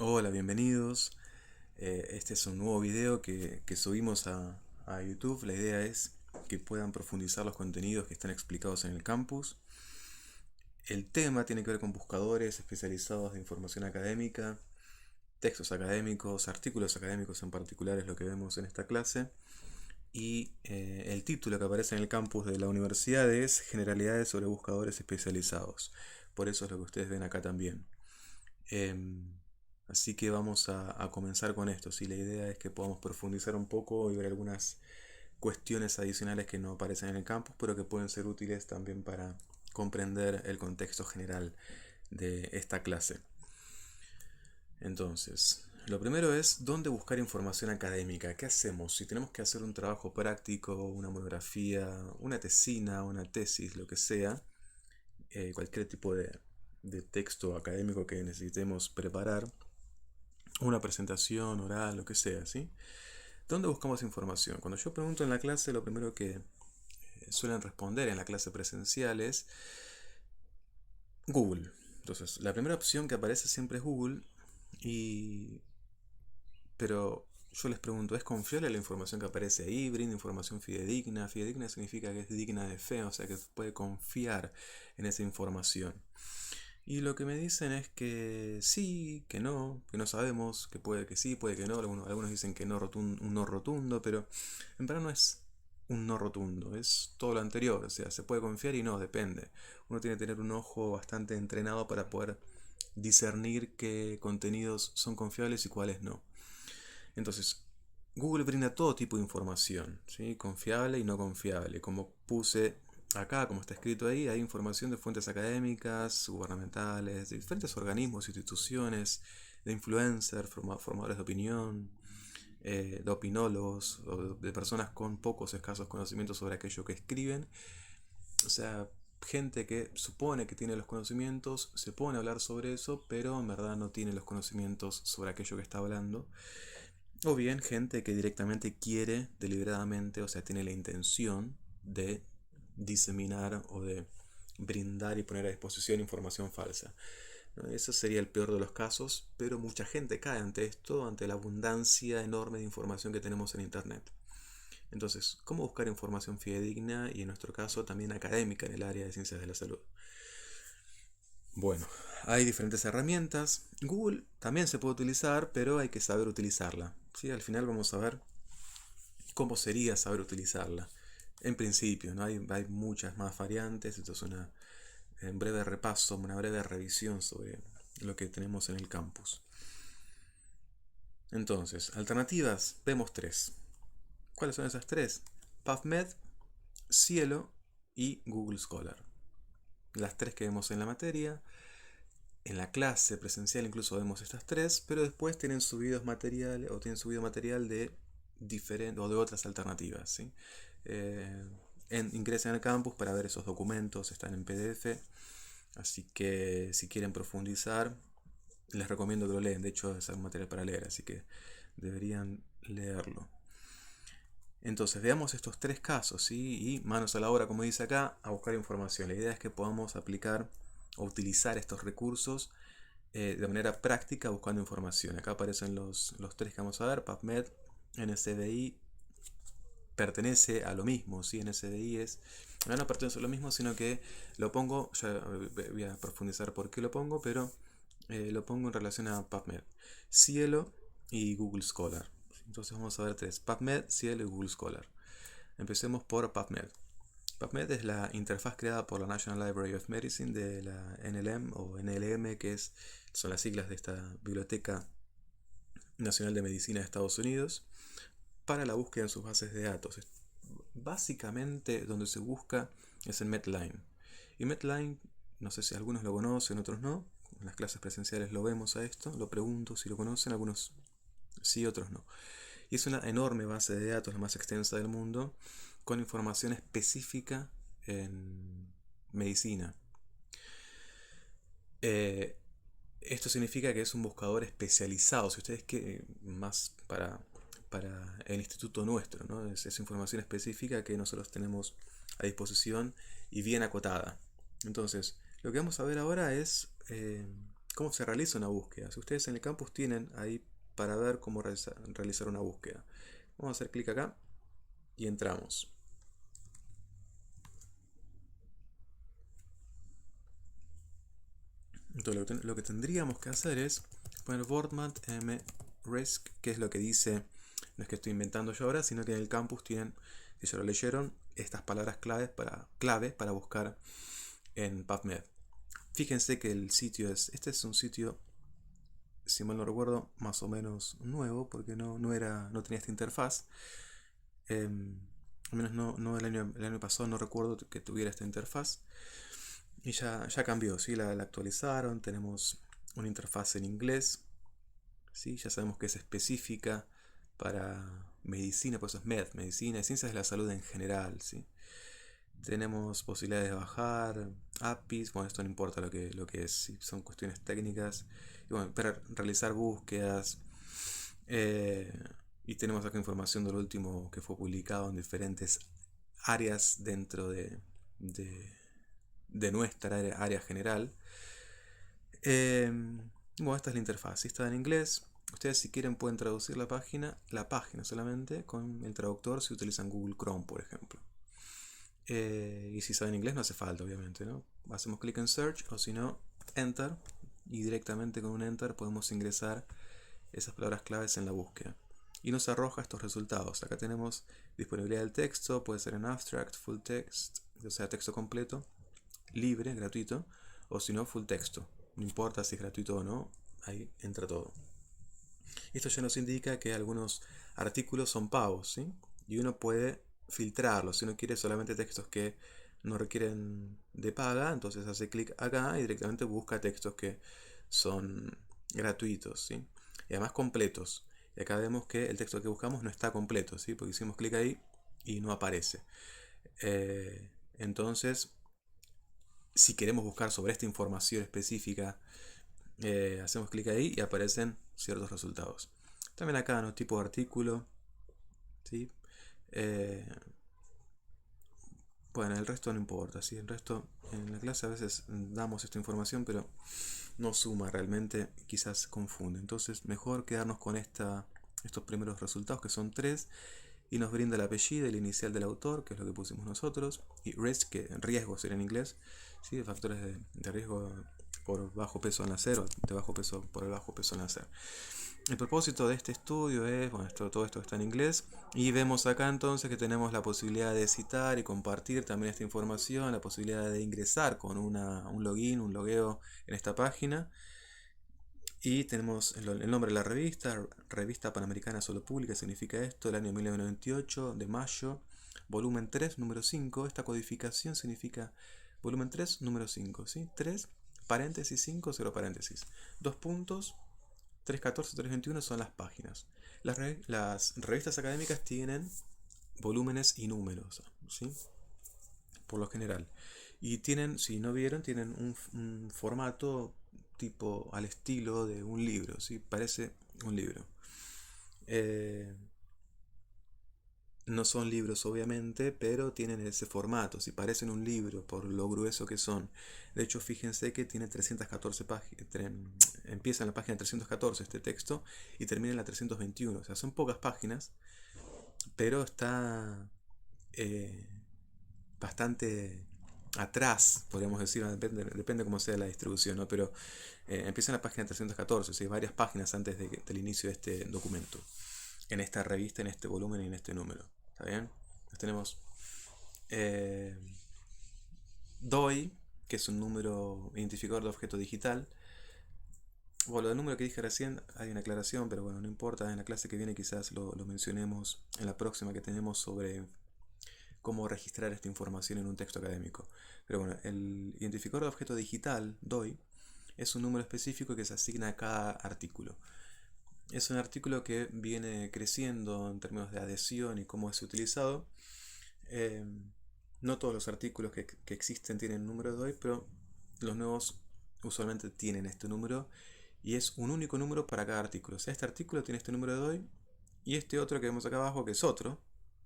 Hola, bienvenidos. Este es un nuevo video que subimos a YouTube. La idea es que puedan profundizar los contenidos que están explicados en el campus. El tema tiene que ver con buscadores especializados de información académica, textos académicos, artículos académicos en particular es lo que vemos en esta clase. Y el título que aparece en el campus de la universidad es Generalidades sobre buscadores especializados. Por eso es lo que ustedes ven acá también. Em, Así que vamos a comenzar con esto. ¿Sí? La idea es que podamos profundizar un poco y ver algunas cuestiones adicionales que no aparecen en el campus, pero que pueden ser útiles también para comprender el contexto general de esta clase. Entonces, lo primero es dónde buscar información académica. ¿Qué hacemos? Si tenemos que hacer un trabajo práctico, una monografía, una tesina, una tesis, lo que sea, cualquier tipo de texto académico que necesitemos preparar, una presentación oral, lo que sea, ¿sí? ¿Dónde buscamos información? Cuando yo pregunto en la clase, lo primero que suelen responder en la clase presencial es Google. Entonces, la primera opción que aparece siempre es Google, y pero yo les pregunto, ¿es confiable la información que aparece ahí? ¿Brinda información fidedigna? Fidedigna significa que es digna de fe, o sea que puede confiar en esa información. Y lo que me dicen es que sí, que no sabemos, que puede que sí, puede que no. Algunos dicen que no rotundo, un no rotundo, pero en verdad no es un no rotundo, es todo lo anterior. O sea, se puede confiar y no, depende. Uno tiene que tener un ojo bastante entrenado para poder discernir qué contenidos son confiables y cuáles no. Entonces, Google brinda todo tipo de información, ¿sí? Confiable y no confiable. Como puse acá, como está escrito ahí, hay información de fuentes académicas, gubernamentales, de diferentes organismos, instituciones, de influencers, formadores de opinión, de opinólogos, o de personas con pocos escasos conocimientos sobre aquello que escriben. O sea, gente que supone que tiene los conocimientos, se pone a hablar sobre eso, pero en verdad no tiene los conocimientos sobre aquello que está hablando. O bien gente que directamente quiere deliberadamente, o sea, tiene la intención de diseminar o de brindar y poner a disposición información falsa. ¿No? Eso sería el peor de los casos, pero mucha gente cae ante esto, ante la abundancia enorme de información que tenemos en Internet. Entonces, ¿cómo buscar información fidedigna y en nuestro caso también académica en el área de ciencias de la salud? Bueno, hay diferentes herramientas. Google también se puede utilizar, pero hay que saber utilizarla. ¿Sí? Al final vamos a ver cómo sería saber utilizarla. En principio, ¿no? Hay muchas más variantes. Esto es un breve repaso, una breve revisión sobre lo que tenemos en el campus. Entonces, alternativas, vemos tres. ¿Cuáles son esas tres? PubMed, Cielo y Google Scholar. Las tres que vemos en la materia. En la clase presencial incluso vemos estas tres, pero después tienen subidos material o tienen subido material de diferentes o de otras alternativas, ¿sí? Eh, Ingresen al campus para ver esos documentos, están en PDF, así que si quieren profundizar, les recomiendo que lo lean. De hecho, es un material para leer, así que deberían leerlo. Entonces, veamos estos tres casos, ¿sí? Y manos a la obra, como dice acá, a buscar información. La idea es que podamos aplicar o utilizar estos recursos de manera práctica buscando información. Acá aparecen los tres que vamos a ver. PubMed, NSDI, pertenece a lo mismo, ¿sí? NSDI no pertenece a lo mismo, sino que lo pongo, ya voy a profundizar por qué lo pongo, pero lo pongo en relación a PubMed, Cielo y Google Scholar. Entonces vamos a ver tres: PubMed, Cielo y Google Scholar. Empecemos por PubMed. PubMed es la interfaz creada por la National Library of Medicine de la NLM o NLM, son las siglas de esta Biblioteca Nacional de Medicina de Estados Unidos, para la búsqueda en sus bases de datos. Básicamente donde se busca es en Medline. Y Medline, no sé si algunos lo conocen, otros no. En las clases presenciales lo vemos a esto, lo pregunto si lo conocen, algunos sí, otros no. Y es una enorme base de datos, la más extensa del mundo, con información específica en medicina. Eh, Esto significa que es un buscador especializado. Si ustedes quieren más para el instituto nuestro, ¿no? Es información específica que nosotros tenemos a disposición y bien acotada. Entonces, lo que vamos a ver ahora es cómo se realiza una búsqueda. Si ustedes en el campus tienen ahí para ver cómo realizar una búsqueda. Vamos a hacer clic acá y entramos. Entonces lo que tendríamos que hacer es poner Boardmap mRisk, que es lo que dice, no es que estoy inventando yo ahora, sino que en el campus tienen, si ya lo leyeron, estas palabras clave para buscar en PubMed. Fíjense que el sitio este es un sitio, si mal no recuerdo, más o menos nuevo, porque no tenía esta interfaz. Al menos no el año pasado, no recuerdo que tuviera esta interfaz. Y ya cambió, ¿sí? La actualizaron, tenemos una interfaz en inglés, ¿sí? Ya sabemos que es específica para medicina, pues eso es medicina y ciencias de la salud en general, ¿sí? Tenemos posibilidades de bajar APIs, bueno, esto no importa lo que es, ¿sí? Son cuestiones técnicas. Y bueno, para realizar búsquedas. Y tenemos acá información de lo último que fue publicado en diferentes áreas dentro de nuestra área general. Bueno, esta es la interfaz, está en inglés. Ustedes si quieren pueden traducir la página solamente con el traductor si utilizan Google Chrome, por ejemplo. Y si saben inglés no hace falta, obviamente, ¿no? Hacemos clic en Search o si no, Enter. Y directamente con un Enter podemos ingresar esas palabras claves en la búsqueda. Y nos arroja estos resultados. Acá tenemos disponibilidad del texto, puede ser en abstract, full text, o sea, texto completo, libre, gratuito, o si no, full texto. No importa si es gratuito o no, ahí entra todo. Esto ya nos indica que algunos artículos son pagos, ¿sí? Y uno puede filtrarlos. Si uno quiere solamente textos que no requieren de paga, entonces hace clic acá y directamente busca textos que son gratuitos, ¿sí? Y además completos. Y acá vemos que el texto que buscamos no está completo, ¿sí? Porque hicimos clic ahí y no aparece. Entonces, si queremos buscar sobre esta información específica, hacemos clic ahí y aparecen ciertos resultados. También acá, ¿no? Tipo de artículo, ¿sí? Bueno, el resto no importa, ¿sí? El resto en la clase a veces damos esta información, pero no suma realmente, quizás confunde. Entonces, mejor quedarnos con estos primeros resultados, que son 3, y nos brinda el apellido, el inicial del autor, que es lo que pusimos nosotros, y risk, que riesgo sería en inglés, ¿sí? Factores de riesgo por bajo peso al nacer, o de bajo peso por el bajo peso al nacer. El propósito de este estudio es, bueno, todo esto está en inglés, y vemos acá entonces que tenemos la posibilidad de citar y compartir también esta información, la posibilidad de ingresar con un login, un logueo en esta página, y tenemos el nombre de la revista, Revista Panamericana Salud Pública, significa esto, el año 1998, de mayo, volumen 3, número 5, esta codificación significa volumen 3, número 5, ¿sí? 3, paréntesis 5, 0 paréntesis, 2 puntos, 314, 321 son las páginas. Las revistas académicas tienen volúmenes y números, ¿sí? Por lo general. Y tienen, si no vieron, tienen un formato tipo al estilo de un libro, ¿sí? Parece un libro. No son libros obviamente, pero tienen ese formato, si parecen un libro por lo grueso que son. De hecho, fíjense que tiene 314 páginas, empieza en la página 314 este texto y termina en la 321, o sea, son pocas páginas, pero está bastante atrás, podríamos decir, depende cómo sea la distribución, ¿no? Pero empieza en la página 314, o sea, varias páginas antes del inicio de este documento, en esta revista, en este volumen y en este número. ¿Está bien? Entonces tenemos DOI, que es un número identificador de objeto digital. Bueno, lo del número que dije recién hay una aclaración, pero bueno, no importa. En la clase que viene quizás lo mencionemos en la próxima que tenemos sobre cómo registrar esta información en un texto académico. Pero bueno, el identificador de objeto digital, DOI, es un número específico que se asigna a cada artículo. Es un artículo que viene creciendo en términos de adhesión y cómo es utilizado. No todos los artículos que existen tienen número de DOI, pero los nuevos usualmente tienen este número y es un único número para cada artículo. O sea, este artículo tiene este número de DOI y este otro que vemos acá abajo, que es otro,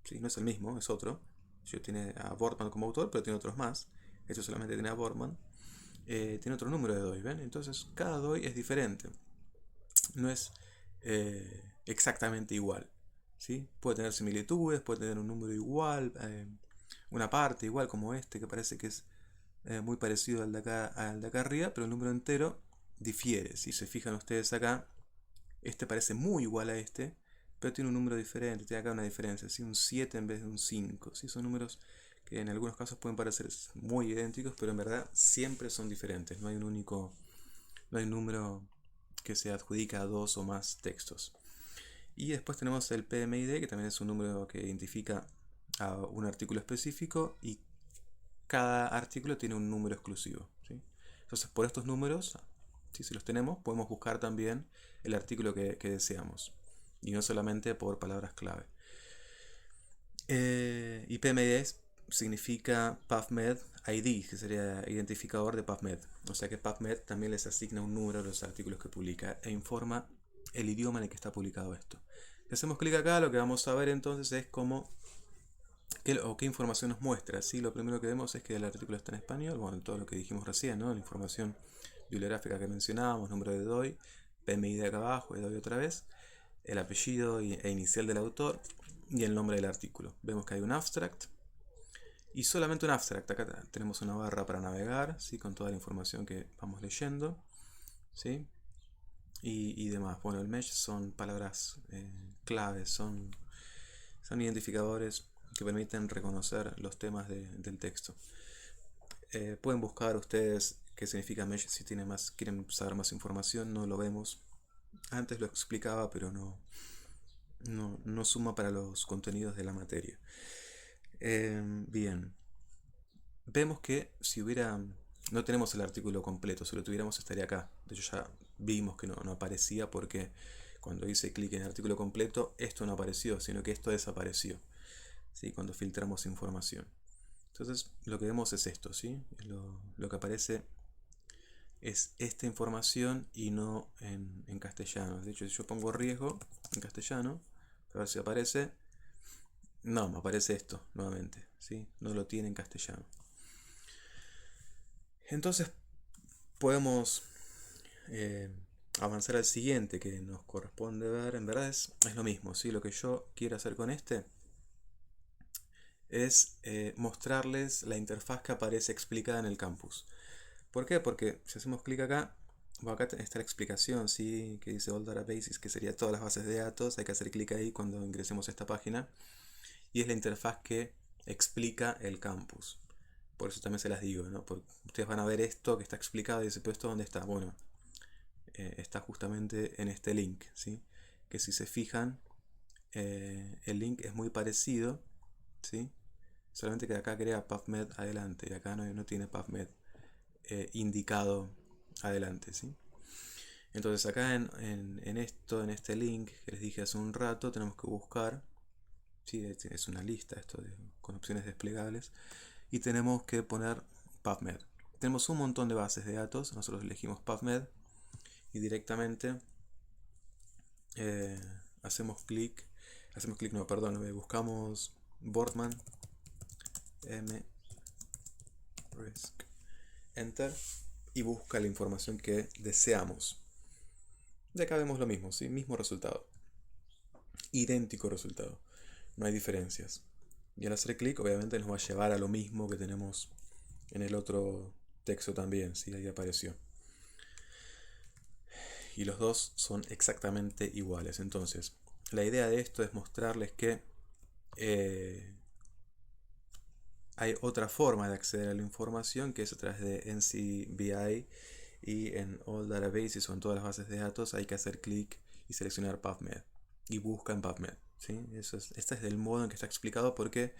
¿sí? No es el mismo, es otro. Yo tiene a Boardman como autor, pero tiene otros más. Este solamente tiene a Boardman. tiene otro número de DOI, ¿ven? Entonces cada DOI es diferente, no es exactamente igual, ¿sí? Puede tener similitudes, puede tener un número igual, una parte igual como este que parece que es muy parecido al de acá arriba, pero el número entero difiere. Si se fijan ustedes acá, este parece muy igual a este, pero tiene un número diferente, tiene acá una diferencia, ¿sí? Un 7 en vez de un 5, ¿sí? Son números que en algunos casos pueden parecer muy idénticos, pero en verdad siempre son diferentes, no hay no hay un número que se adjudica a dos o más textos. Y después tenemos el PMID, que también es un número que identifica a un artículo específico y cada artículo tiene un número exclusivo, ¿sí? Entonces, por estos números, si los tenemos, podemos buscar también el artículo que deseamos. Y no solamente por palabras clave. Y PMID significa PubMed ID, que sería identificador de PubMed. O sea que PubMed también les asigna un número a los artículos que publica e informa el idioma en el que está publicado esto. Si hacemos clic acá, lo que vamos a ver entonces es cómo qué información nos muestra. ¿Sí? Lo primero que vemos es que el artículo está en español, bueno, todo lo que dijimos recién, ¿no? La información bibliográfica que mencionábamos, número de DOI, PMI de acá abajo, DOI otra vez, el apellido e inicial del autor y el nombre del artículo. Vemos que hay un abstract y solamente un abstract. Acá tenemos una barra para navegar, ¿sí? Con toda la información que vamos leyendo, ¿sí? Y demás. Bueno, el mesh son palabras claves, son identificadores que permiten reconocer los temas del texto. Pueden buscar ustedes qué significa mesh si quieren saber más información, no lo vemos. Antes lo explicaba, pero no suma para los contenidos de la materia. Bien, vemos que si hubiera, no tenemos el artículo completo, si lo tuviéramos estaría acá. De hecho ya vimos que no aparecía porque cuando hice clic en el artículo completo, esto no apareció, sino que esto desapareció, ¿sí? Cuando filtramos información. Entonces lo que vemos es esto, ¿sí? Lo que aparece es esta información y no en castellano. De hecho, si yo pongo riesgo en castellano, a ver si aparece, no, me aparece esto nuevamente, ¿sí? No lo tiene en castellano. Entonces podemos avanzar al siguiente que nos corresponde ver. En verdad es lo mismo, ¿sí? Lo que yo quiero hacer con este es mostrarles la interfaz que aparece explicada en el campus. ¿Por qué? Porque si hacemos clic acá, bueno, acá está la explicación, ¿sí? Que dice All Databases, que sería todas las bases de datos. Hay que hacer clic ahí cuando ingresemos a esta página. Y es la interfaz que explica el campus. Por eso también se las digo, ¿no? Porque ustedes van a ver esto que está explicado y dicen, ¿pero esto dónde está? Bueno, está justamente en este link, ¿sí? Que si se fijan, el link es muy parecido, ¿sí? Solamente que acá crea PubMed adelante y acá no tiene PubMed indicado adelante, ¿sí? Entonces acá en en este link que les dije hace un rato, tenemos que buscar, ¿sí? Es una lista esto con opciones desplegables, y tenemos que poner PubMed. Tenemos un montón de bases de datos, nosotros elegimos PubMed y directamente eh, no, perdón, buscamos Boardman mRisk, enter, y busca la información que deseamos. De acá vemos lo mismo, ¿sí? Mismo resultado, idéntico resultado, no hay diferencias. Y al hacer clic obviamente nos va a llevar a lo mismo que tenemos en el otro texto también, ¿sí? Ahí apareció. Y los dos son exactamente iguales. Entonces, la idea de esto es mostrarles que hay otra forma de acceder a la información, que es a través de NCBI, y en All Databases o en todas las bases de datos hay que hacer clic y seleccionar PubMed y busca en PubMed, ¿sí? Este es el modo en que está explicado, porque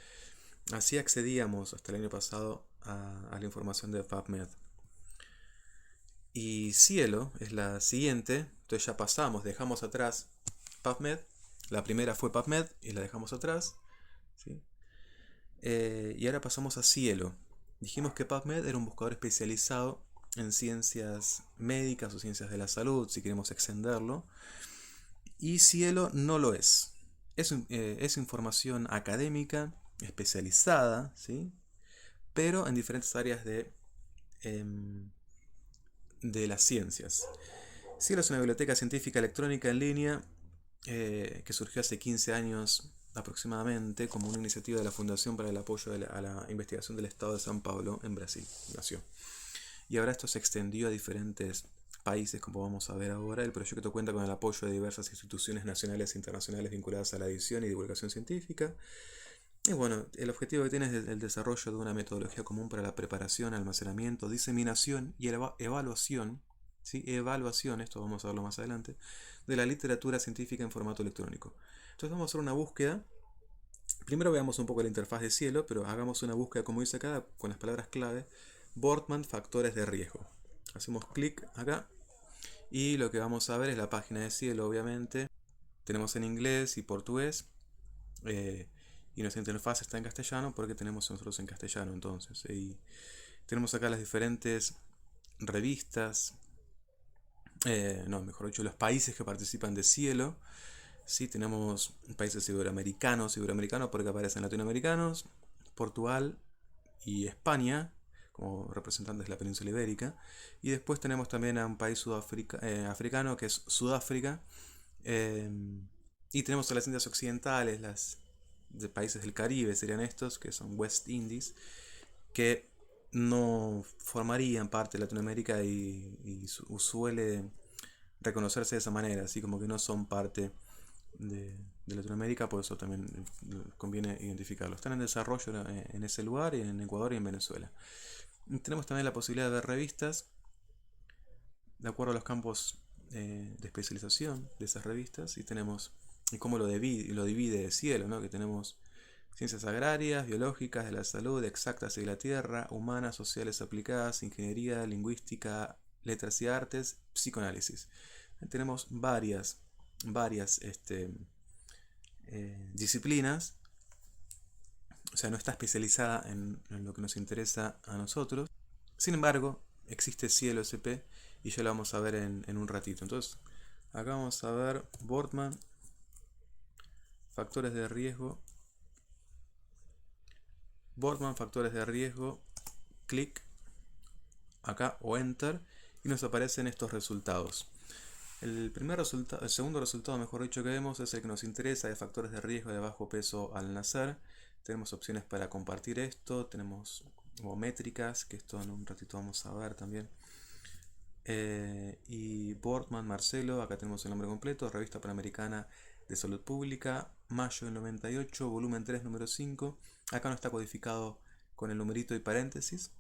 así accedíamos hasta el año pasado a la información de PubMed. Y Cielo es la siguiente, entonces ya pasamos, dejamos atrás PubMed. La primera fue PubMed y la dejamos atrás, ¿sí? Y ahora pasamos a Cielo. Dijimos que PubMed era un buscador especializado en ciencias médicas o ciencias de la salud, si queremos extenderlo. Y Cielo no lo es. Es información académica especializada, ¿sí? Pero en diferentes áreas de de las ciencias. Cielo es una biblioteca científica electrónica en línea que surgió hace 15 años aproximadamente como una iniciativa de la Fundación para el Apoyo a la Investigación del Estado de São Paulo en Brasil. Nació. Y ahora esto se extendió a diferentes países, como vamos a ver ahora. El proyecto cuenta con el apoyo de diversas instituciones nacionales e internacionales vinculadas a la edición y divulgación científica. Y bueno, el objetivo que tiene es el desarrollo de una metodología común para la preparación, almacenamiento, diseminación y evaluación, ¿sí? Evaluación, esto vamos a verlo más adelante, de la literatura científica en formato electrónico. Entonces vamos a hacer una búsqueda. Primero veamos un poco la interfaz de Cielo, pero hagamos una búsqueda como dice acá, con las palabras clave. Boardman, factores de riesgo. Hacemos clic acá y lo que vamos a ver es la página de Cielo, obviamente. Tenemos en inglés y portugués. Y nuestra interfaz está en castellano porque tenemos nosotros en castellano entonces. Y tenemos acá las diferentes revistas, mejor dicho, los países que participan de Cielo. Sí, tenemos países iberoamericanos porque aparecen latinoamericanos, Portugal y España como representantes de la península ibérica. Y después tenemos también a un país africano que es Sudáfrica. Y tenemos a las Indias Occidentales, las de países del Caribe serían estos, que son West Indies, que no formarían parte de Latinoamérica y suele reconocerse de esa manera, así como que no son parte de Latinoamérica, por eso también conviene identificarlo. Están en desarrollo en ese lugar, en Ecuador y en Venezuela. Y tenemos también la posibilidad de ver revistas de acuerdo a los campos de especialización de esas revistas, y tenemos y cómo lo divide Cielo, ¿no? Que tenemos ciencias agrarias, biológicas, de la salud, exactas y de la tierra, humanas, sociales aplicadas, ingeniería, lingüística, letras y artes, psicoanálisis. Tenemos varias disciplinas, o sea, no está especializada en lo que nos interesa a nosotros. Sin embargo, existe Cielo SP y ya lo vamos a ver en un ratito. Entonces, acá vamos a ver Boardman, factores de riesgo. Boardman, factores de riesgo, clic acá o enter y nos aparecen estos resultados. El segundo resultado, mejor dicho, que vemos es el que nos interesa, de factores de riesgo de bajo peso al nacer. Tenemos opciones para compartir esto, tenemos métricas, que esto en un ratito vamos a ver también. Y Boardman Marcelo, acá tenemos el nombre completo, Revista Panamericana de Salud Pública, mayo del 98, volumen 3, número 5. Acá no está codificado con el numerito y paréntesis,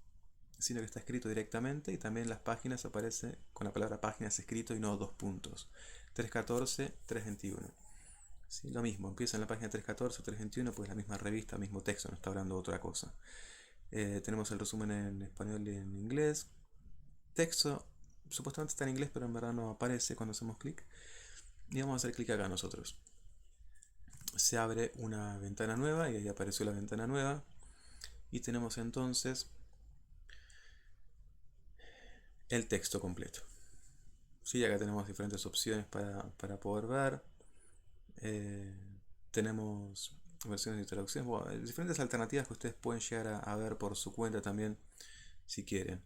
sino que está escrito directamente, y también las páginas aparece con la palabra páginas escrito y no dos puntos. 314, 321. ¿Sí? Lo mismo, empieza en la página 314 o 321, pues la misma revista, mismo texto, no está hablando de otra cosa. Tenemos el resumen en español y en inglés. Texto supuestamente está en inglés, pero en verdad no aparece cuando hacemos clic. Y vamos a hacer clic acá nosotros. Se abre una ventana nueva y ahí apareció la ventana nueva. Y tenemos entonces el texto completo. Sí, acá tenemos diferentes opciones para poder ver. Tenemos versiones de introducción, diferentes alternativas que ustedes pueden llegar a ver por su cuenta también, si quieren.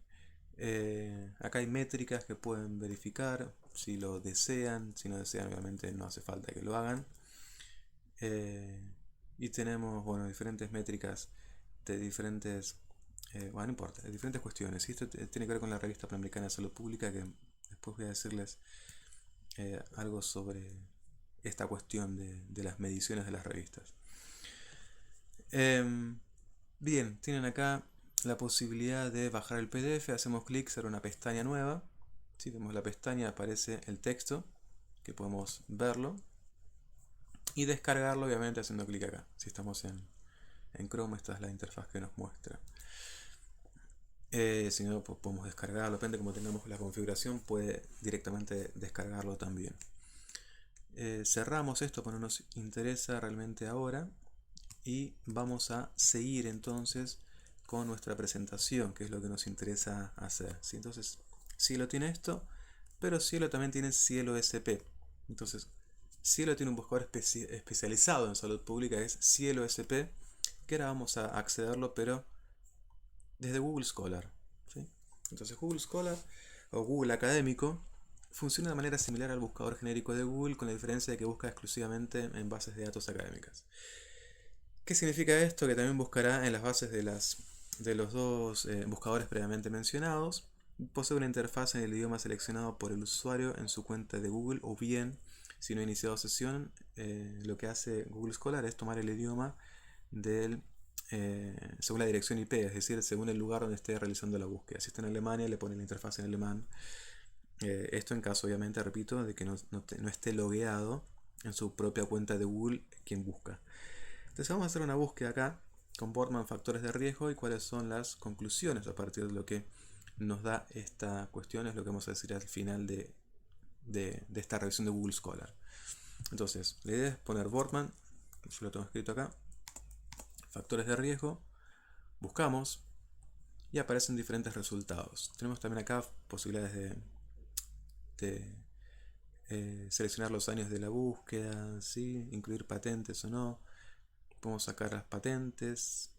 Acá hay métricas que pueden verificar si lo desean. Si no desean, obviamente no hace falta que lo hagan. Y tenemos diferentes métricas de diferentes no importa, de diferentes cuestiones. Y esto tiene que ver con la Revista Panamericana de Salud Pública, que después voy a decirles algo sobre esta cuestión de las mediciones de las revistas. Bien, tienen acá la posibilidad de bajar el PDF. Hacemos clic sobre una pestaña nueva. Si vemos la pestaña, aparece el texto, que podemos verlo y descargarlo, obviamente haciendo clic acá. Si estamos en Chrome, esta es la interfaz que nos muestra. Si no, pues podemos descargarlo, depende de cómo tengamos la configuración, puede directamente descargarlo también. Cerramos esto, porque no nos interesa realmente ahora, y vamos a seguir entonces con nuestra presentación, que es lo que nos interesa hacer. ¿Sí? Entonces, Cielo tiene esto, pero Cielo también tiene Cielo SP. Entonces, Cielo tiene un buscador especializado en salud pública, es Cielo SP, que ahora vamos a accederlo, pero desde Google Scholar. ¿Sí? Entonces Google Scholar o Google Académico, funciona de manera similar al buscador genérico de Google, con la diferencia de que busca exclusivamente en bases de datos académicas. ¿Qué significa esto? Que también buscará en las bases de los dos buscadores previamente mencionados. Posee una interfaz en el idioma seleccionado por el usuario en su cuenta de Google, o bien, si no ha iniciado sesión, lo que hace Google Scholar es tomar el idioma del, según la dirección IP, es decir, según el lugar donde esté realizando la búsqueda. Si está en Alemania, le pone la interfaz en alemán. Esto en caso, obviamente, repito, de que no esté logueado en su propia cuenta de Google quien busca. Entonces vamos a hacer una búsqueda acá con Bortman factores de riesgo y cuáles son las conclusiones a partir de lo que nos da esta cuestión, es lo que vamos a decir al final de esta revisión de Google Scholar. Entonces, la idea es poner Bortman, yo lo tengo escrito acá, factores de riesgo, buscamos y aparecen diferentes resultados. Tenemos también acá posibilidades de seleccionar los años de la búsqueda, ¿sí? Incluir patentes o no. Podemos sacar las patentes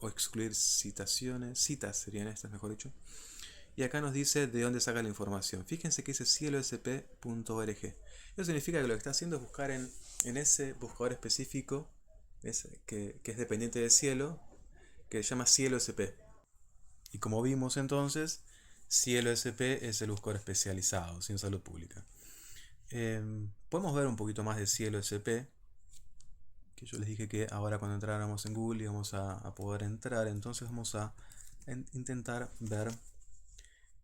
o excluir citaciones, citas serían estas, mejor dicho. Y acá nos dice de dónde saca la información. Fíjense que dice cielosp.org. Eso significa que lo que está haciendo es buscar en ese buscador específico que es dependiente de Cielo, que se llama CieloSP. Y como vimos entonces, CieloSP es el buscador especializado, sin salud pública. Podemos ver un poquito más de CieloSP, que yo les dije que ahora cuando entráramos en Google íbamos a poder entrar. Entonces vamos a intentar ver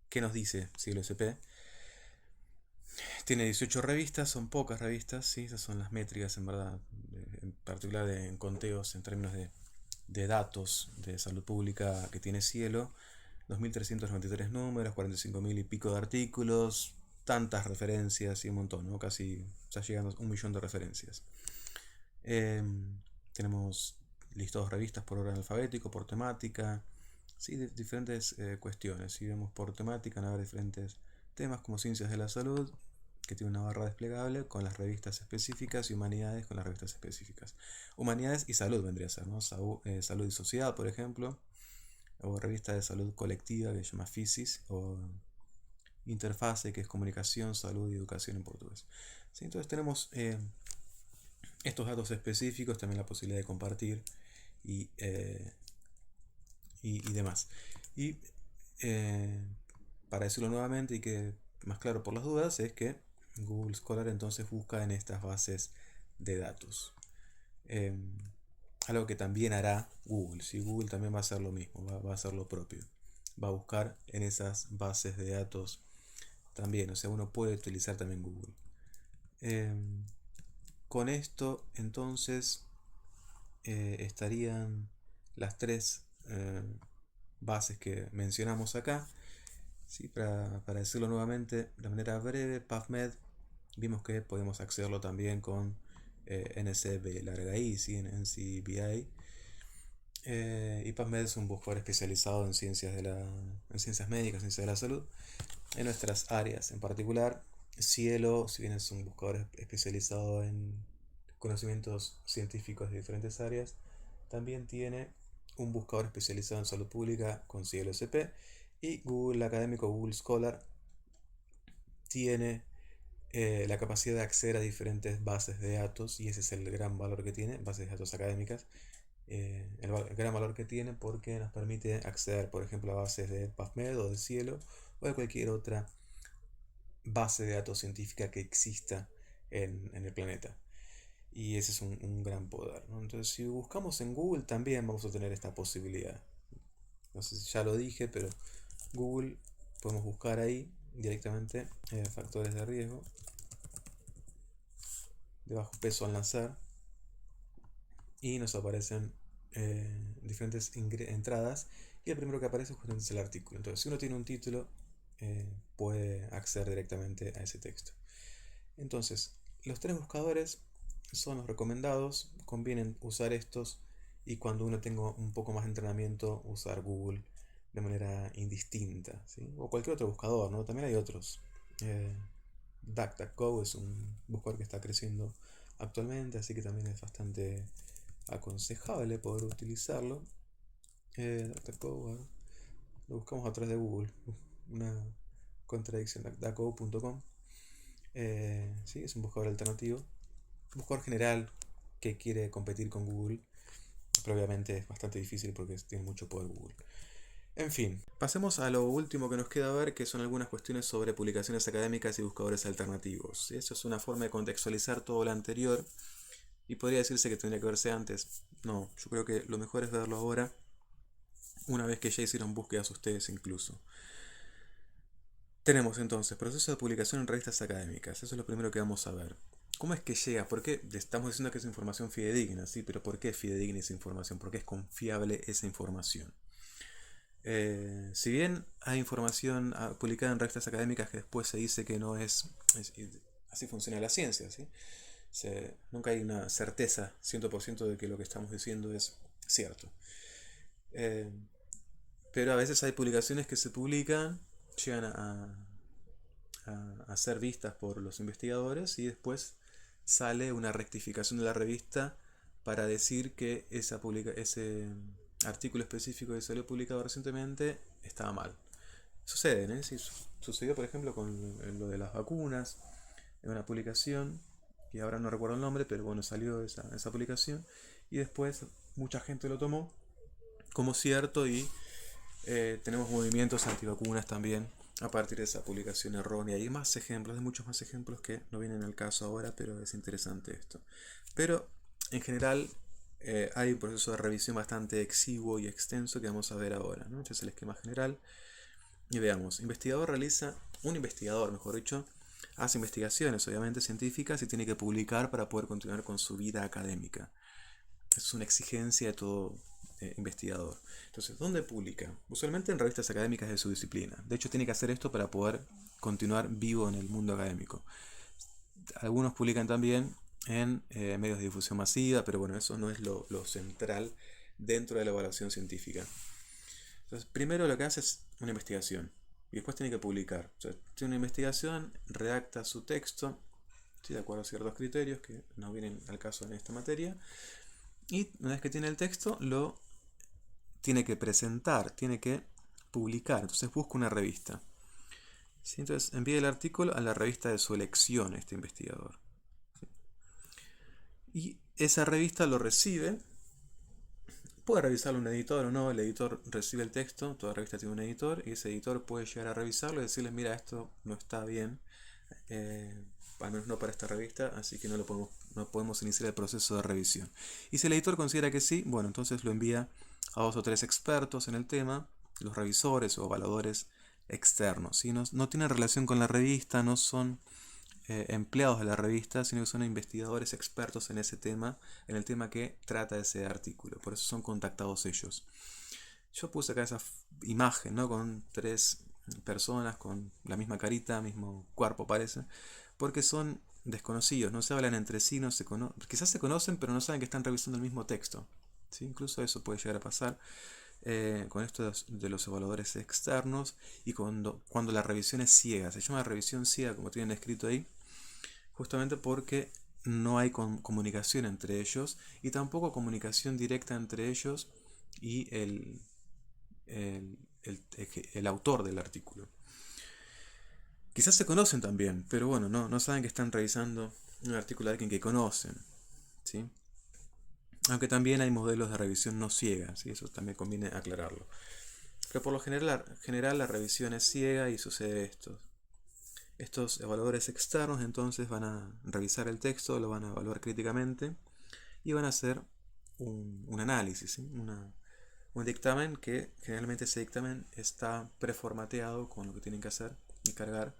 qué nos dice CieloSP. Tiene 18 revistas, son pocas revistas, ¿sí? Esas son las métricas en verdad, en particular en conteos en términos de datos de salud pública que tiene Cielo. 2.393 números, 45.000 y pico de artículos, tantas referencias y un montón, ¿no? Casi ya llegando a 1.000.000 de referencias. Tenemos listados de revistas por orden alfabético, por temática, ¿sí? Diferentes cuestiones. Si vemos por temática, van a haber diferentes temas como ciencias de la salud, que tiene una barra desplegable con las revistas específicas, y humanidades con las revistas específicas. Humanidades y salud vendría a ser, ¿no? Salud y sociedad, por ejemplo, o revista de salud colectiva que se llama FISIS, o interfase, que es comunicación, salud y educación en portugués. ¿Sí? Entonces tenemos estos datos específicos, también la posibilidad de compartir y demás. Y para decirlo nuevamente y que más claro por las dudas, es que Google Scholar entonces busca en estas bases de datos. Algo que también hará Google. ¿Sí? Google también va a hacer lo mismo, va a hacer lo propio. Va a buscar en esas bases de datos también. O sea, uno puede utilizar también Google. Con esto entonces estarían las tres bases que mencionamos acá. ¿Sí? Para decirlo nuevamente de manera breve, PubMed vimos que podemos accederlo también con NCB larga I, ¿sí? En NCBI. Y PubMed es un buscador especializado en ciencias médicas, ciencias de la salud, en nuestras áreas. En particular, Cielo, si bien es un buscador especializado en conocimientos científicos de diferentes áreas, también tiene un buscador especializado en salud pública con CieloSP, y Google Académico, Google Scholar, tiene la capacidad de acceder a diferentes bases de datos, y ese es el gran valor que tiene, bases de datos académicas. El gran valor que tiene porque nos permite acceder, por ejemplo, a bases de PubMed o de Cielo o de cualquier otra base de datos científica que exista en el planeta. Y ese es un gran poder, ¿no? Entonces, si buscamos en Google también vamos a tener esta posibilidad. No sé si ya lo dije, pero Google podemos buscar ahí directamente factores de riesgo de bajo peso al nacer, y nos aparecen diferentes entradas, y el primero que aparece justamente es el artículo. Entonces, si uno tiene un título, puede acceder directamente a ese texto. Entonces, los tres buscadores son los recomendados, conviene usar estos, y cuando uno tenga un poco más de entrenamiento, usar Google de manera indistinta, ¿sí? O cualquier otro buscador, ¿no? También hay otros. DuckDuckGo es un buscador que está creciendo actualmente, así que también es bastante aconsejable poder utilizarlo. DuckDuckGo, lo buscamos a través de Google. una contradicción, DuckDuckGo.com. Sí, es un buscador alternativo, un buscador general que quiere competir con Google, pero obviamente es bastante difícil porque tiene mucho poder Google. En fin, pasemos a lo último que nos queda ver, que son algunas cuestiones sobre publicaciones académicas y buscadores alternativos. Eso es una forma de contextualizar todo lo anterior y podría decirse que tendría que verse antes. No, yo creo que lo mejor es verlo ahora, una vez que ya hicieron búsquedas ustedes incluso. Tenemos entonces proceso de publicación en revistas académicas. Eso es lo primero que vamos a ver. ¿Cómo es que llega? ¿Por qué? Estamos diciendo que es información fidedigna, ¿sí? Pero ¿por qué es fidedigna esa información? ¿Por qué es confiable esa información? Si bien hay información publicada en revistas académicas que después se dice que no así funciona la ciencia, ¿sí? Nunca hay una certeza 100% de que lo que estamos diciendo es cierto. Eh, pero a veces hay publicaciones que se publican, llegan a ser vistas por los investigadores y después sale una rectificación de la revista para decir que ese artículo específico que salió publicado recientemente estaba mal. Sucede, ¿eh? Sí, sucedió por ejemplo con lo de las vacunas, en una publicación, y ahora no recuerdo el nombre, pero bueno, salió esa publicación y después mucha gente lo tomó como cierto y tenemos movimientos antivacunas también a partir de esa publicación errónea. Y hay más ejemplos, hay muchos más ejemplos que no vienen al caso ahora, pero es interesante esto. Pero en general hay un proceso de revisión bastante exiguo y extenso que vamos a ver ahora, ¿no? Este es el esquema general. Y veamos, un investigador, mejor dicho, hace investigaciones obviamente científicas y tiene que publicar para poder continuar con su vida académica. Es una exigencia de todo investigador. Entonces, ¿dónde publica? Usualmente en revistas académicas de su disciplina. De hecho, tiene que hacer esto para poder continuar vivo en el mundo académico. Algunos publican también en medios de difusión masiva, pero bueno, eso no es lo central dentro de la evaluación científica. Entonces, primero lo que hace es una investigación y después tiene que publicar. O sea, tiene una investigación, redacta su texto, ¿sí? De acuerdo a ciertos criterios que no vienen al caso en esta materia. Y una vez que tiene el texto, lo tiene que presentar, tiene que publicar. Entonces busca una revista. ¿Sí? Entonces envía el artículo a la revista de su elección, este investigador. ¿Sí? Y esa revista lo recibe. Puede revisarlo un editor o no, el editor recibe el texto, toda revista tiene un editor, y ese editor puede llegar a revisarlo y decirle, mira, esto no está bien, al menos no para esta revista, así que no podemos iniciar el proceso de revisión. Y si el editor considera que sí, bueno, entonces lo envía a 2 o 3 expertos en el tema, los revisores o evaluadores externos. ¿Sí? No tienen relación con la revista, no son empleados de la revista, sino que son investigadores expertos en ese tema, en el tema que trata ese artículo. Por eso son contactados ellos. Yo puse acá esa imagen, ¿no? Con 3 personas con la misma carita, mismo cuerpo parece, porque son desconocidos, no se hablan entre sí, quizás se conocen, pero no saben que están revisando el mismo texto. ¿Sí? Incluso eso puede llegar a pasar con esto de los evaluadores externos y cuando la revisión es ciega. Se llama revisión ciega, como tienen escrito ahí, justamente porque no hay comunicación entre ellos y tampoco comunicación directa entre ellos y el, el autor del artículo. Quizás se conocen también, pero bueno, no saben que están revisando un artículo de alguien que conocen, ¿sí? Aunque también hay modelos de revisión no ciega, ¿sí? Eso también conviene aclararlo. Pero por lo general la revisión es ciega y sucede esto. Estos evaluadores externos entonces van a revisar el texto, lo van a evaluar críticamente y van a hacer un análisis, ¿sí? Un dictamen que generalmente ese dictamen está preformateado con lo que tienen que hacer y cargar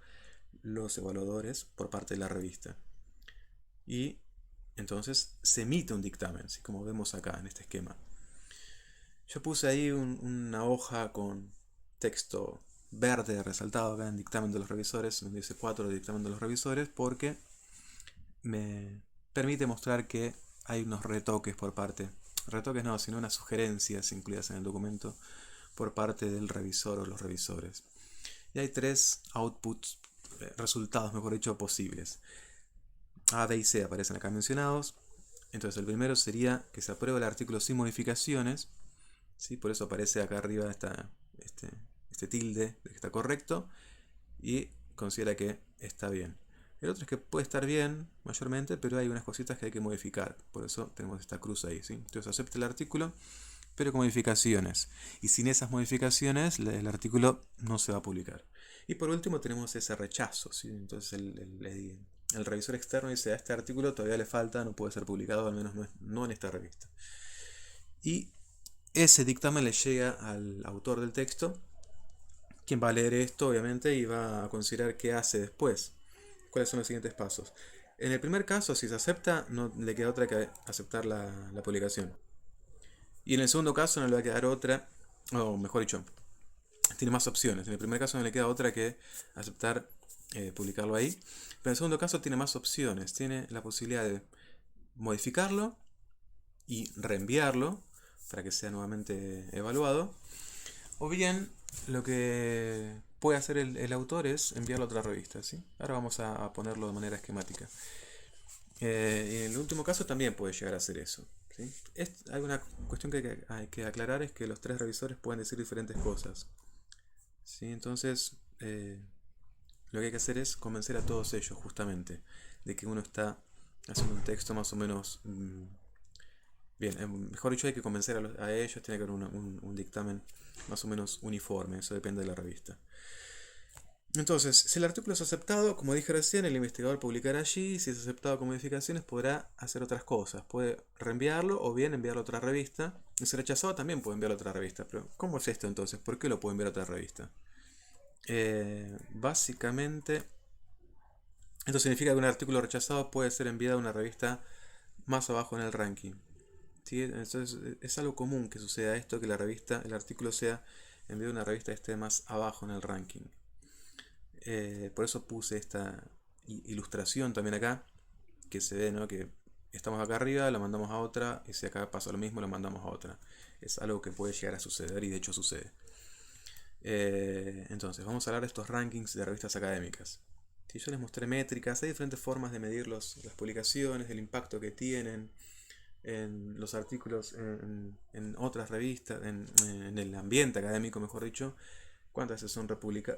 los evaluadores por parte de la revista. Y entonces se emite un dictamen, ¿sí? Como vemos acá en este esquema. Yo puse ahí una hoja con texto verde resaltado acá en dictamen de los revisores, donde dice 4 de dictamen de los revisores, porque me permite mostrar que hay unos retoques no, sino unas sugerencias incluidas en el documento por parte del revisor o los revisores. Y hay 3 outputs, resultados mejor dicho, posibles. A, B y C aparecen acá mencionados. Entonces el primero sería que se apruebe el artículo sin modificaciones. ¿Sí? Por eso aparece acá arriba este tilde de que está correcto y considera que está bien. El otro es que puede estar bien mayormente, pero hay unas cositas que hay que modificar. Por eso tenemos esta cruz ahí, ¿sí? Entonces acepta el artículo, pero con modificaciones. Y sin esas modificaciones, el artículo no se va a publicar. Y por último tenemos ese rechazo, ¿sí? Entonces el revisor externo dice: a este artículo todavía le falta, no puede ser publicado, al menos no en esta revista. Y ese dictamen le llega al autor del texto, quien va a leer esto, obviamente, y va a considerar qué hace después. ¿Cuáles son los siguientes pasos? En el primer caso, si se acepta, no le queda otra que aceptar la publicación. Y en el segundo caso no le va a quedar otra, o mejor dicho, tiene más opciones. En el primer caso no le queda otra que aceptar publicarlo ahí. Pero en el segundo caso tiene más opciones. Tiene la posibilidad de modificarlo y reenviarlo para que sea nuevamente evaluado. O bien lo que puede hacer el autor es enviarlo a otra revista, ¿sí? Ahora vamos a ponerlo de manera esquemática. Y en el último caso también puede llegar a hacer eso, ¿sí? Hay una cuestión que hay que aclarar, es que los tres revisores pueden decir diferentes cosas, ¿sí? Entonces lo que hay que hacer es convencer a todos ellos justamente de que uno está haciendo un texto más o menos bien. Mejor dicho, hay que convencer a ellos, tiene que haber un dictamen más o menos uniforme, eso depende de la revista. Entonces, si el artículo es aceptado, como dije recién, el investigador publicará allí. Si es aceptado con modificaciones, podrá hacer otras cosas. Puede reenviarlo o bien enviarlo a otra revista. Y si rechazado, también puede enviarlo a otra revista. Pero, ¿cómo es esto entonces? ¿Por qué lo puede enviar a otra revista? Básicamente, esto significa que un artículo rechazado puede ser enviado a una revista más abajo en el ranking. ¿Sí? Entonces, es algo común que suceda esto, que el artículo sea enviado a una revista que esté más abajo en el ranking. Por eso puse esta ilustración también acá, que se ve, ¿no? Que estamos acá arriba, la mandamos a otra, y si acá pasa lo mismo, la mandamos a otra. Es algo que puede llegar a suceder y de hecho sucede. Entonces, vamos a hablar de estos rankings de revistas académicas. Si yo les mostré métricas, hay diferentes formas de medir las publicaciones, el impacto que tienen en los artículos en otras revistas, en el ambiente académico, mejor dicho. Cuántas veces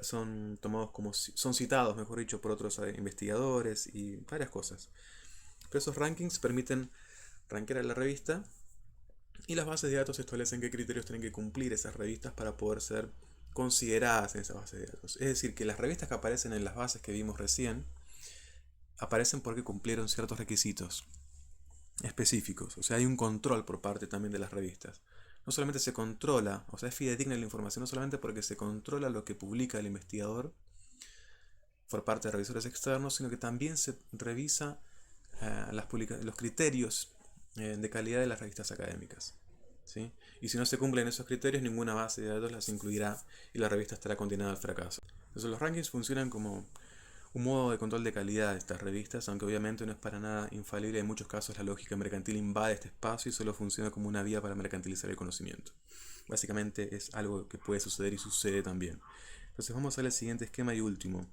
son tomados como son citados, mejor dicho, por otros investigadores y varias cosas. Pero esos rankings permiten rankear a la revista, y las bases de datos establecen qué criterios tienen que cumplir esas revistas para poder ser consideradas en esas bases de datos. Es decir, que las revistas que aparecen en las bases que vimos recién aparecen porque cumplieron ciertos requisitos específicos. O sea, hay un control por parte también de las revistas. No solamente se controla, o sea, es fidedigna la información, no solamente porque se controla lo que publica el investigador por parte de revisores externos, sino que también se revisa los criterios de calidad de las revistas académicas, ¿sí? Y si no se cumplen esos criterios, ninguna base de datos las incluirá y la revista estará condenada al fracaso. Entonces los rankings funcionan como un modo de control de calidad de estas revistas, aunque obviamente no es para nada infalible. En muchos casos la lógica mercantil invade este espacio y solo funciona como una vía para mercantilizar el conocimiento. Básicamente es algo que puede suceder y sucede también. Entonces vamos a ver el siguiente esquema y último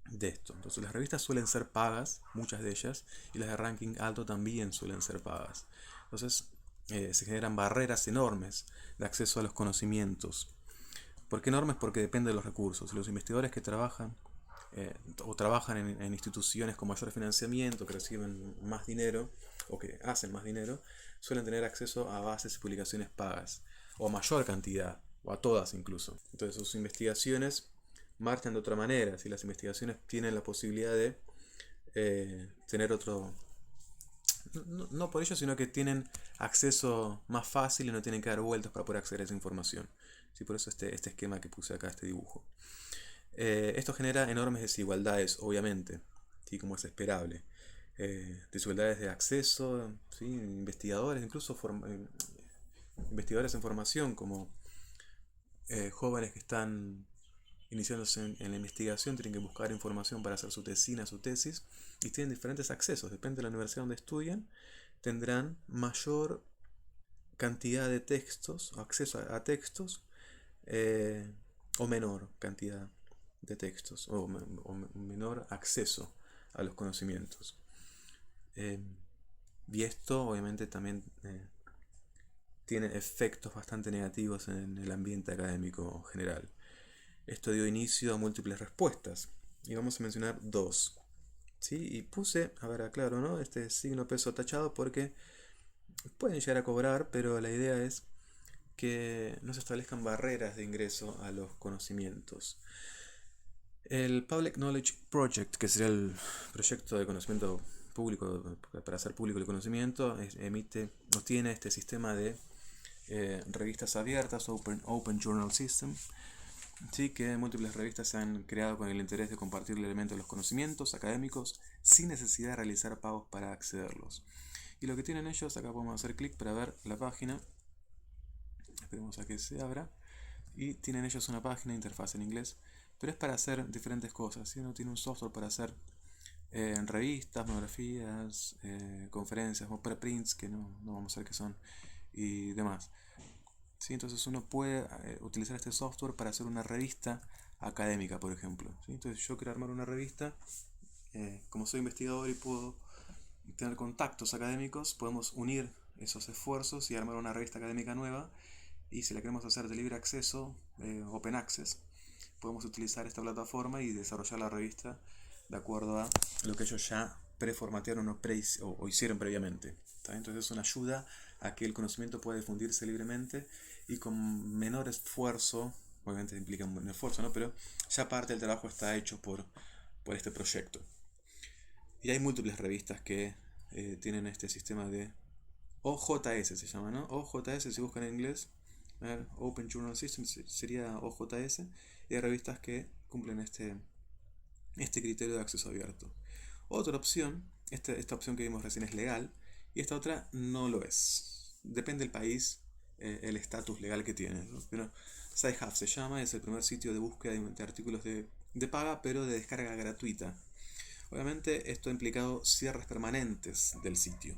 de esto. Entonces las revistas suelen ser pagas, muchas de ellas, y las de ranking alto también suelen ser pagas. Entonces se generan barreras enormes de acceso a los conocimientos. ¿Por qué enormes? Porque depende de los recursos. Los investigadores que trabajan o trabajan en instituciones con mayor financiamiento, que reciben más dinero o que hacen más dinero, suelen tener acceso a bases y publicaciones pagas, o a mayor cantidad, o a todas incluso. Entonces sus investigaciones marchan de otra manera. Si las investigaciones tienen la posibilidad de tener otro... No por ello, sino que tienen acceso más fácil y no tienen que dar vueltas para poder acceder a esa información. ¿Sí? Por eso este esquema que puse acá, este dibujo. Esto genera enormes desigualdades, obviamente, ¿sí? Como es esperable. Desigualdades de acceso, ¿sí? Investigadores, incluso investigadores en formación, como jóvenes que están iniciándose en la investigación, tienen que buscar información para hacer su tesina, su tesis, y tienen diferentes accesos. Depende de la universidad donde estudian, tendrán mayor cantidad de textos, acceso a textos, o menor cantidad de textos, o menor acceso a los conocimientos. Y esto obviamente también tiene efectos bastante negativos en el ambiente académico general. esto dio inicio a múltiples respuestas. Y vamos a mencionar dos. ¿Sí? Y puse, a ver, aclaro, ¿no? Este signo peso tachado porque pueden llegar a cobrar, pero la idea es que no se establezcan barreras de ingreso a los conocimientos. El Public Knowledge Project, que sería el proyecto de conocimiento público, para hacer público el conocimiento, tiene este sistema de revistas abiertas, Open Journal System, ¿sí? Que múltiples revistas se han creado con el interés de compartir el elemento de los conocimientos académicos sin necesidad de realizar pagos para accederlos. Y lo que tienen ellos, acá podemos hacer clic para ver la página, esperemos a que se abra, y tienen ellos una página, interfaz en inglés, pero es para hacer diferentes cosas, ¿sí? No tiene un software para hacer revistas, monografías, conferencias o preprints, que no vamos a ver qué son, y demás. ¿Sí? Entonces uno puede utilizar este software para hacer una revista académica, por ejemplo. ¿Sí? Entonces yo quiero armar una revista, como soy investigador y puedo tener contactos académicos, podemos unir esos esfuerzos y armar una revista académica nueva. Y si la queremos hacer de libre acceso, open access, podemos utilizar esta plataforma y desarrollar la revista de acuerdo a lo que ellos ya preformatearon o hicieron previamente. ¿Está? Entonces es una ayuda a que el conocimiento pueda difundirse libremente y con menor esfuerzo. Obviamente implica un esfuerzo, ¿no? Pero ya parte del trabajo está hecho por este proyecto. Y hay múltiples revistas que tienen este sistema de OJS, se llama, ¿no? OJS, si buscan en inglés, Open Journal System sería OJS, y hay revistas que cumplen este criterio de acceso abierto. Otra opción, esta opción que vimos recién es legal, y esta otra no lo es. Depende del país, el estatus legal que tiene, ¿no? Pero Sci-Hub se llama, es el primer sitio de búsqueda de artículos de paga, pero de descarga gratuita. Obviamente esto ha implicado cierres permanentes del sitio,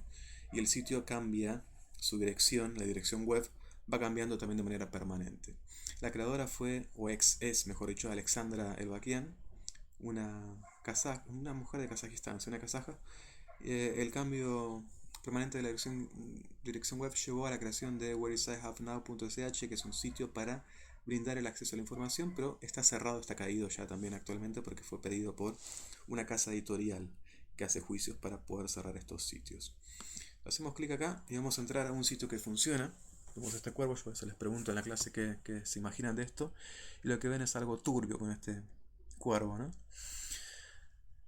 y el sitio cambia su dirección, la dirección web va cambiando también de manera permanente. La creadora fue, o es mejor dicho, Alexandra Elbakian, una mujer de Kazajistán, una kazaja. El cambio permanente de la dirección web llevó a la creación de whereisihhavenow.sh, que es un sitio para brindar el acceso a la información, pero está cerrado, está caído ya también actualmente porque fue pedido por una casa editorial que hace juicios para poder cerrar estos sitios. Hacemos clic acá y vamos a entrar a un sitio que funciona. Vemos este cuervo, yo a veces les pregunto en la clase qué se imaginan de esto, y lo que ven es algo turbio con este cuervo, ¿no?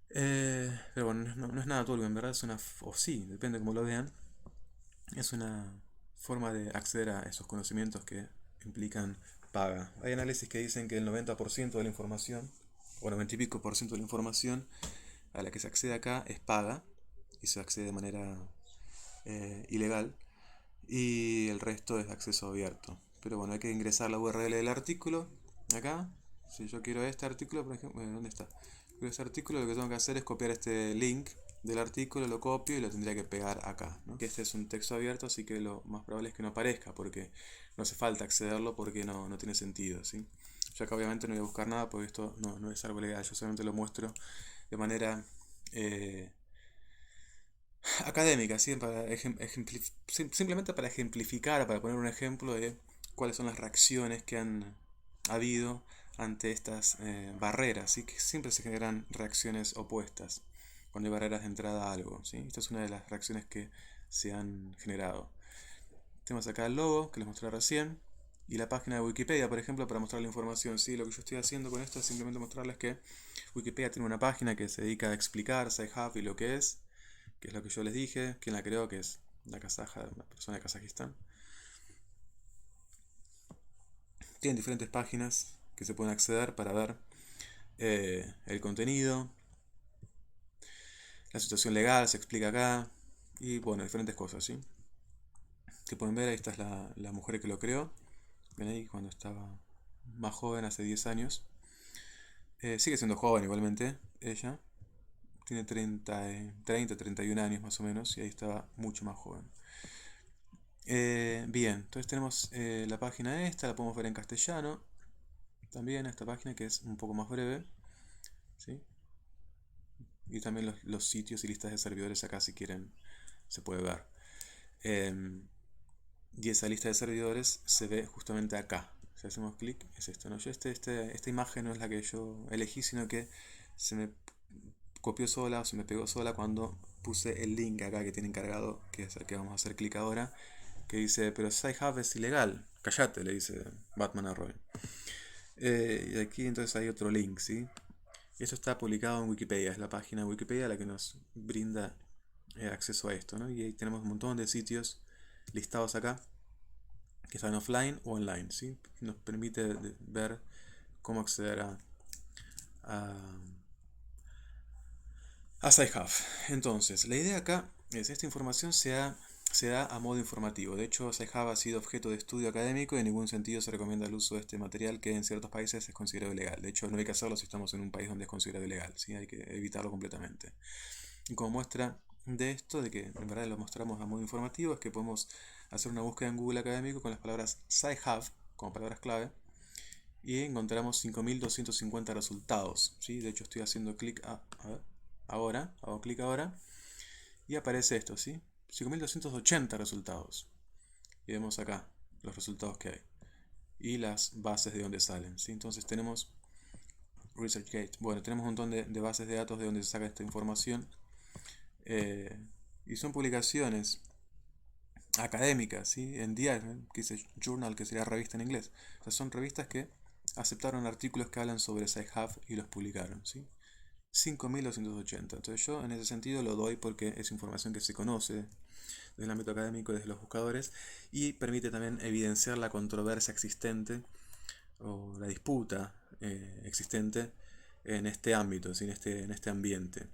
Pero bueno, no es nada turbio, en verdad es o sí, depende de cómo lo vean, es una forma de acceder a esos conocimientos que implican paga. Hay análisis que dicen que el 90% de la información, o 90 y pico por ciento de la información a la que se accede acá es paga, y se accede de manera ilegal, y el resto es de acceso abierto. Pero bueno, hay que ingresar la URL del artículo acá. Si yo quiero este artículo, por ejemplo, ¿dónde está? Quiero este artículo, lo que tengo que hacer es copiar este link del artículo, lo copio y lo tendría que pegar acá, ¿no? Este es un texto abierto, así que lo más probable es que no aparezca, porque no hace falta accederlo, porque no tiene sentido, ¿sí? Yo acá obviamente no voy a buscar nada, porque esto no es algo legal, yo solamente lo muestro de manera académica, ¿sí? Simplemente para ejemplificar, para poner un ejemplo de cuáles son las reacciones que han habido ante estas barreras, ¿sí? Que siempre se generan reacciones opuestas cuando hay barreras de entrada a algo, ¿sí? Esta es una de las reacciones que se han generado. Tenemos acá el logo que les mostré recién y la página de Wikipedia, por ejemplo, para mostrar la información, ¿sí? Lo que yo estoy haciendo con esto es simplemente mostrarles que Wikipedia tiene una página que se dedica a explicar Sci-Hub y lo que es lo que yo les dije, quién la creó, que es una persona de Kazajistán. Tienen diferentes páginas que se pueden acceder para ver el contenido, la situación legal se explica acá, y bueno, diferentes cosas, ¿sí? Que pueden ver, ahí está la mujer que lo creó, ven ahí cuando estaba más joven, hace 10 años. Sigue siendo joven igualmente, ella. Tiene 31 años más o menos, y ahí estaba mucho más joven. Bien, entonces tenemos la página esta, la podemos ver en castellano. También esta página que es un poco más breve, ¿sí? Y también los sitios y listas de servidores acá, si quieren, se puede ver. Y esa lista de servidores se ve justamente acá, Si hacemos clic, es esto, ¿no? Yo esta imagen no es la que yo elegí, sino que se me copió sola o se me pegó sola cuando puse el link acá que tiene encargado, que es el que vamos a hacer clic ahora, que dice, pero Sci-Hub es ilegal. Callate, le dice Batman a Robin. Y aquí entonces hay otro link, ¿sí? Esto está publicado en Wikipedia, es la página de Wikipedia la que nos brinda acceso a esto, ¿no? Y ahí tenemos un montón de sitios listados acá que están offline o online, ¿sí? Nos permite ver cómo acceder a, a Sci-Hub. Entonces, la idea acá es esta información se da a modo informativo. De hecho, Sci-Hub ha sido objeto de estudio académico y en ningún sentido se recomienda el uso de este material que en ciertos países es considerado ilegal. De hecho, no hay que hacerlo si estamos en un país donde es considerado ilegal, ¿sí? Hay que evitarlo completamente. Y como muestra de esto, de que en verdad lo mostramos a modo informativo, es que podemos hacer una búsqueda en Google Académico con las palabras Sci-Hub como palabras clave y encontramos 5250 resultados, ¿sí? De hecho, estoy haciendo clic ahora, hago clic ahora y aparece esto, ¿sí? 5280 resultados. Y vemos acá los resultados que hay y las bases de donde salen, ¿sí? Entonces tenemos ResearchGate. Bueno, tenemos un montón de bases de datos de donde se saca esta información. Y son publicaciones académicas, ¿sí? En DIAR, que dice Journal, que sería revista en inglés. O sea, son revistas que aceptaron artículos que hablan sobre Sci-Hub y los publicaron, ¿sí? 5280. Entonces yo en ese sentido lo doy porque es información que se conoce desde el ámbito académico, desde los buscadores, y permite también evidenciar la controversia existente o la disputa existente en este ámbito, ¿sí? En este ambiente,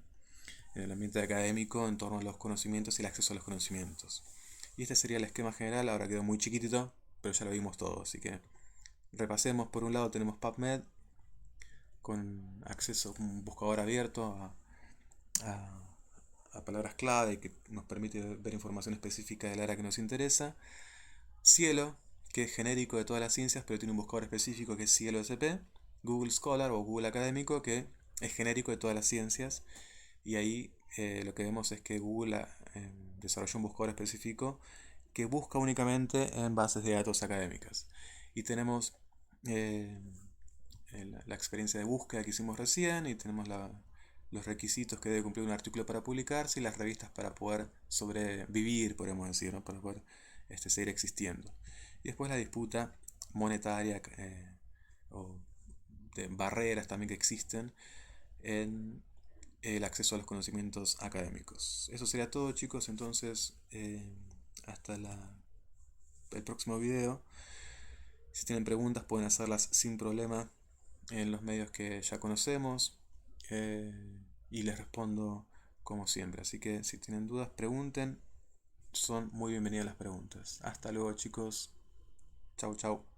en el ambiente académico en torno a los conocimientos y el acceso a los conocimientos. Y este sería el esquema general, ahora quedó muy chiquitito, pero ya lo vimos todo, así que repasemos. Por un lado tenemos PubMed, con acceso, un buscador abierto a palabras clave que nos permite ver información específica del área que nos interesa. Cielo, que es genérico de todas las ciencias, pero tiene un buscador específico que es Cielo SP. Google Scholar o Google Académico, que es genérico de todas las ciencias. Y ahí lo que vemos es que Google desarrolló un buscador específico que busca únicamente en bases de datos académicas. Y tenemos eh, la experiencia de búsqueda que hicimos recién y tenemos los requisitos que debe cumplir un artículo para publicarse y las revistas para poder sobrevivir, podemos decir, ¿no? Para poder seguir existiendo. Y después la disputa monetaria o de barreras también que existen en el acceso a los conocimientos académicos. Eso sería todo, chicos. Entonces, hasta el próximo video. Si tienen preguntas pueden hacerlas sin problema en los medios que ya conocemos eh, y les respondo como siempre. Así que si tienen dudas, pregunten. Son muy bienvenidas las preguntas. Hasta luego, chicos. Chau, chau.